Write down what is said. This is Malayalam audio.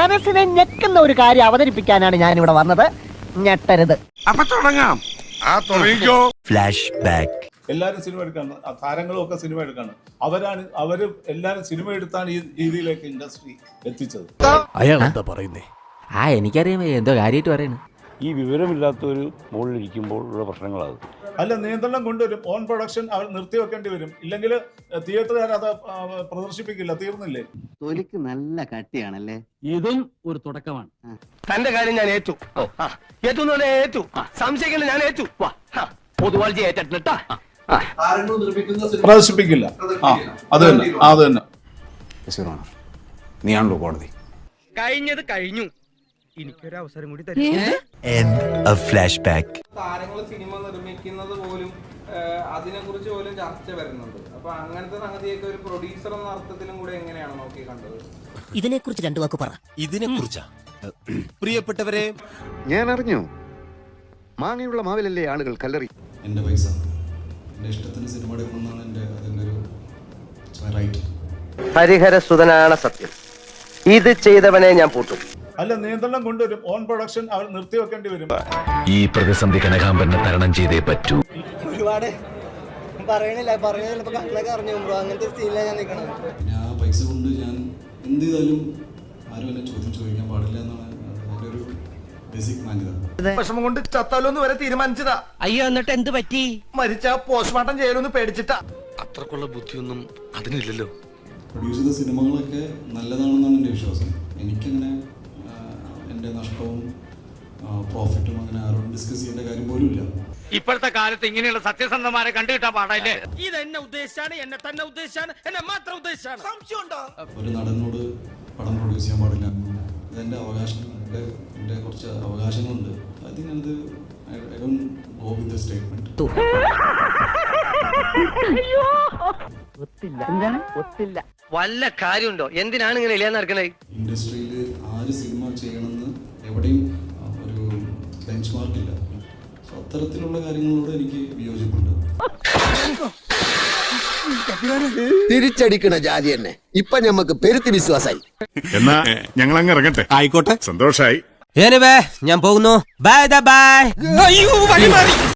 മനസ്സിനെ ഞെക്കുന്ന ഒരു കാര്യം അവതരിപ്പിക്കാനാണ് ഞാൻ ഇവിടെ വന്നത്. ഞെട്ടരുത്. അപ്പൊ തുടങ്ങാം. തുടങ്ങിക്കോ. Flash back. എല്ലാരും സിനിമ എടുക്കാണ്, താരങ്ങളും ഒക്കെ സിനിമ എടുക്കാണ്. അവര് എല്ലാരും സിനിമ എടുത്താണ് ഈ രീതിയിലേക്ക് ഇൻഡസ്ട്രി എത്തിച്ചത്. അയാൾ എന്താ പറയുന്നേ? എനിക്കറിയാം എന്തോ കാര്യമായിട്ട് പറയണേ. ഈ വിവരമില്ലാത്തൊരു മുകളിലിരിക്കുമ്പോൾ ഉള്ള പ്രശ്നങ്ങളത്. അല്ല, നിയന്ത്രണം കൊണ്ടുവരും. ഓൺ പ്രൊഡക്ഷൻ അവർ നിർത്തിവെക്കേണ്ടി വരും. ഇല്ലെങ്കിൽ തിയേറ്ററുകാർ അത് പ്രദർശിപ്പിക്കില്ല. തീർന്നില്ലേ? തൊലിക്ക് നല്ല കട്ടിയാണല്ലേ. ഇതും ഒരു തുടക്കമാണ്. തന്റെ കാര്യം ഞാൻ ഏറ്റു. ഏറ്റു സംശയിക്കില്ല, ഞാൻ ഏറ്റു. പൊതുവാൾജി ഏറ്റിട്ടാ പ്രദർശിപ്പിക്കില്ല. അത് തന്നെ നീയാണല്ലോ കോടതി. കഴിഞ്ഞത് കഴിഞ്ഞു. എനിക്കൊരു അവസരം കൂടി End of flashback. താരങ്ങൾ സിനിമ നിർമ്മിക്കുന്നത് പോലും അതിനെ കുറിച്ച് പോലും ചർച്ച വരുന്നുണ്ട്. അപ്പൊ അങ്ങനത്തെ സംഗതിയൊക്കെ ഒരു പ്രൊഡ്യൂസർ എന്ന അർത്ഥത്തിലും കൂടെ എങ്ങനെയാണ് നോക്കി കണ്ടത്? ഇതിനെ കുറിച്ച് രണ്ടു വാക്ക് പറ. ഇതിനെ കുറിച്ചാ പ്രിയപ്പെട്ടവരെ, ഞാൻ അറിഞ്ഞു. മാങ്ങയുള്ള മാവിലല്ലേ ആളുകൾ കല്ലെറി. എന്റെ പൈസ എന്റെ ഇഷ്ടത്തിന് സിനിമ എടുക്കണമെന്നാണ് അതിന്റെ ഒരു റൈറ്റ്. ഹരിഹരസുതനാണ് സത്യം. ഇത് ചെയ്തവനെ ഞാൻ പൂട്ടും. അല്ല, നിയന്ത്രണം കൊണ്ടുവരും. ഓൺ പ്രൊഡക്ഷൻ അവർ നിർത്തിവെക്കേണ്ടി വരും. ഈ പ്രതിസന്ധി കനകാമ്പനെ തരണം ചെയ്തേ പറ്റൂ. ഒരുപാട് പറയണില്ല, അങ്ങനത്തെ സീനിലാണ് ഞാൻ നിൽക്കുന്നത്. പിന്നെ ആ പൈസ കൊണ്ട് ഞാൻ എന്ത് ചെയ്താലും ആരും എന്നെ ചോദിക്കാൻ പാടില്ല എന്നാണ് എൻ്റെ ഒരു ബേസിക് മാന്യത. വിഷമം കൊണ്ട് ചത്താലോന്ന് വരെ തീരുമാനിച്ചതാ. അയ്യോ, എന്നിട്ട് എന്ത് പറ്റി? മരിച്ച പോസ്റ്റ്മോർട്ടം ചെയ്യലൊന്ന് പേടിച്ചിട്ടാ. അത്രക്കുള്ള ബുദ്ധിയൊന്നും അതിനില്ലല്ലോ. പ്രൊഡ്യൂസ് ചെയ്ത സിനിമകളൊക്കെ നല്ലതാണെന്നാണ് എൻ്റെ വിശ്വാസം. എനിക്കങ്ങനെ എൻ്റെ നഷ്ടവും പ്രോഫിറ്റും അങ്ങനെ ആരോടും ഡിസ്കസ് ചെയ്യേണ്ട കാര്യം പോലും ഇല്ല. ഇപ്പോഴത്തെ കാലത്ത് ഇങ്ങനെയുള്ള സത്യസന്ധമാരെ കണ്ടുകിട്ടാൻ പാടല്ലേ. ഇത് എന്നെ ഉദ്ദേശിച്ചാണ്, എന്നെ തന്നെ ഉദ്ദേശിച്ചാണ്, എന്നെ മാത്രം ഉദ്ദേശിച്ചാണ്. ഒരു നടനോട് പടം പ്രൊഡ്യൂസ് ചെയ്യാൻ പാടില്ല. ഇതെൻ്റെ അവകാശം, എൻ്റെ കുറച്ച് അവകാശങ്ങളുണ്ട്. അതിനത് I don't go with the statement. ഒത്തില്ല. വല്ല കാര്യമുണ്ടോ? എന്തിനാണ് ഇങ്ങനെ ഇല്ലാന്ന് നടക്കണേ? ഇൻഡസ്ട്രിയിൽ ആര് സിനിമ ചെയ്യണമെന്ന് എവിടെയും ഒരു ബെഞ്ച് മാർക്കില്ല. സോ അത്തരത്തിലുള്ള കാര്യങ്ങളോട് എനിക്ക് വിയോജിപ്പുണ്ട്. തിരിച്ചടിക്കണ ജാതി തന്നെ ഇപ്പൊ ഞമ്മക്ക് പെരുത്തി വിശ്വാസായി. എന്നാ ഞങ്ങൾ അങ്ങ് ഇറങ്ങട്ടെ. ആയിക്കോട്ടെ, സന്തോഷായി. ഞാൻ പോകുന്നു. Bye bye.